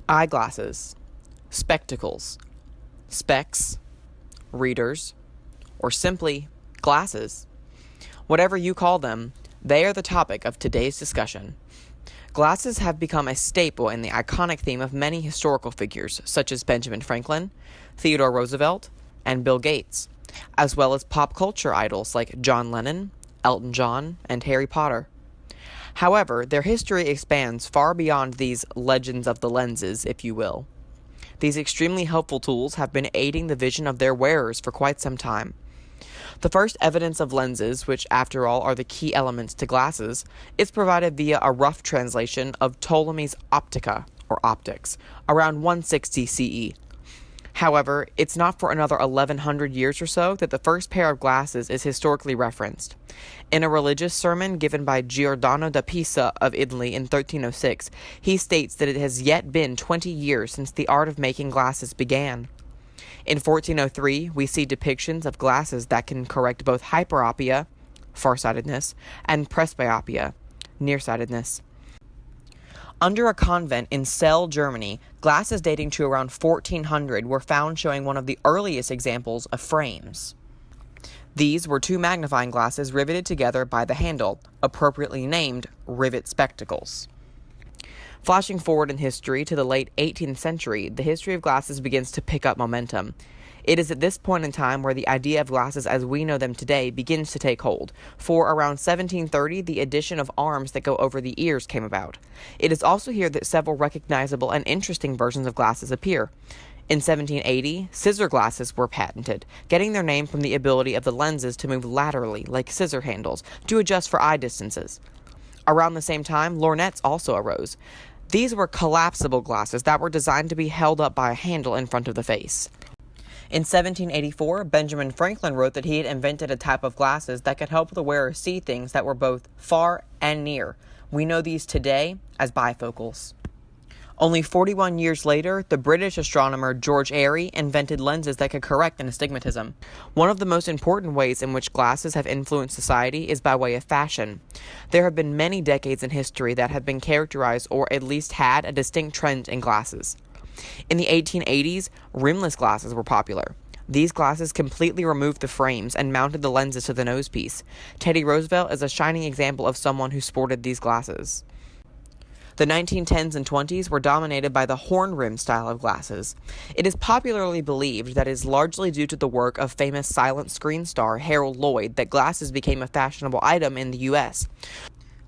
Eyeglasses, spectacles, specs, readers, or simply glasses. Whatever you call them, they are the topic of today's discussion. Glasses have become a staple in the iconic theme of many historical figures, such as Benjamin Franklin, Theodore Roosevelt, and Bill Gates, as well as pop culture idols like John Lennon, Elton John, and Harry Potter. However, their history expands far beyond these legends of the lenses, if you will. These extremely helpful tools have been aiding the vision of their wearers for quite some time. The first evidence of lenses, which after all are the key elements to glasses, is provided via a rough translation of Ptolemy's Optica, or optics, around 160 CE. However, it's not for another 1100 years or so that the first pair of glasses is historically referenced. In a religious sermon given by Giordano da Pisa of Italy in 1306, he states that it has yet been 20 years since the art of making glasses began. In 1403, we see depictions of glasses that can correct both hyperopia, farsightedness, and presbyopia, nearsightedness. Under a convent in Celle, Germany, glasses dating to around 1400 were found showing one of the earliest examples of frames. These were two magnifying glasses riveted together by the handle, appropriately named rivet spectacles. Flashing forward in history to the late 18th century, the history of glasses begins to pick up momentum. It is at this point in time where the idea of glasses as we know them today begins to take hold, for around 1730 the addition of arms that go over the ears came about. It is also here that several recognizable and interesting versions of glasses appear. In 1780, scissor glasses were patented, getting their name from the ability of the lenses to move laterally, like scissor handles, to adjust for eye distances. Around the same time, lorgnettes also arose. These were collapsible glasses that were designed to be held up by a handle in front of the face. In 1784, Benjamin Franklin wrote that he had invented a type of glasses that could help the wearer see things that were both far and near. We know these today as bifocals. Only 41 years later, the British astronomer George Airy invented lenses that could correct an astigmatism. One of the most important ways in which glasses have influenced society is by way of fashion. There have been many decades in history that have been characterized or at least had a distinct trend in glasses. In the 1880s, rimless glasses were popular. These glasses completely removed the frames and mounted the lenses to the nosepiece. Teddy Roosevelt is a shining example of someone who sported these glasses. The 1910s and 20s were dominated by the horn rim style of glasses. It is popularly believed that it is largely due to the work of famous silent screen star Harold Lloyd that glasses became a fashionable item in the U.S.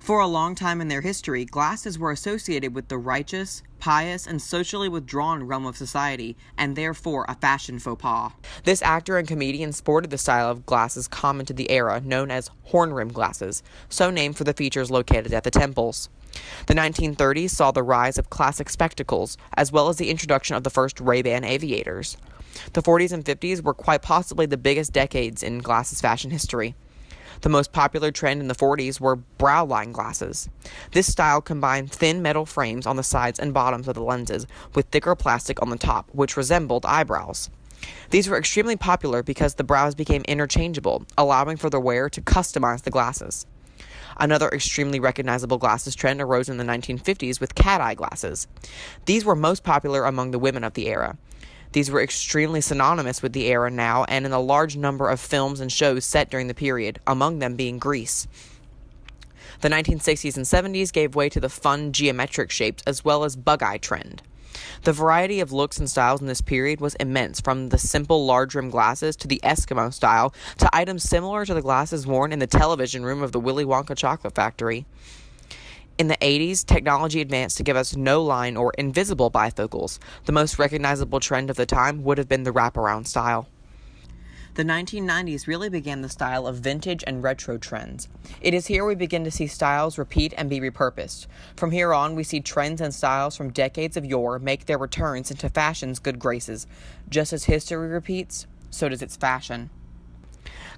For a long time in their history, glasses were associated with the righteous, pious, and socially withdrawn realm of society, and therefore a fashion faux pas. This actor and comedian sported the style of glasses common to the era, known as horn-rim glasses, so named for the features located at the temples. The 1930s saw the rise of classic spectacles, as well as the introduction of the first Ray-Ban aviators. The 40s and 50s were quite possibly the biggest decades in glasses fashion history. The most popular trend in the 40s were brow line glasses. This style combined thin metal frames on the sides and bottoms of the lenses with thicker plastic on the top, which resembled eyebrows. These were extremely popular because the brows became interchangeable, allowing for the wearer to customize the glasses. Another extremely recognizable glasses trend arose in the 1950s with cat-eye glasses. These were most popular among the women of the era. These were extremely synonymous with the era now and in a large number of films and shows set during the period, among them being Grease. The 1960s and 70s gave way to the fun geometric shapes as well as bug-eye trend. The variety of looks and styles in this period was immense, from the simple large-rim glasses to the Eskimo style to items similar to the glasses worn in the television room of the Willy Wonka chocolate factory. In the 80s, technology advanced to give us no-line or invisible bifocals. The most recognizable trend of the time would have been the wraparound style. The 1990s really began the style of vintage and retro trends. It is here we begin to see styles repeat and be repurposed. From here on, we see trends and styles from decades of yore make their returns into fashion's good graces. Just as history repeats, so does its fashion.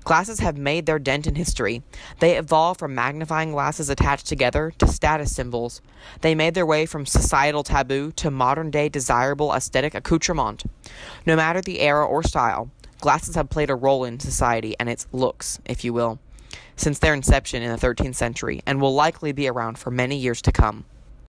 Glasses have made their dent in history. They evolved from magnifying glasses attached together to status symbols. They made their way from societal taboo to modern-day desirable aesthetic accoutrement. No matter the era or style, glasses have played a role in society and its looks, if you will, since their inception in the 13th century, and will likely be around for many years to come.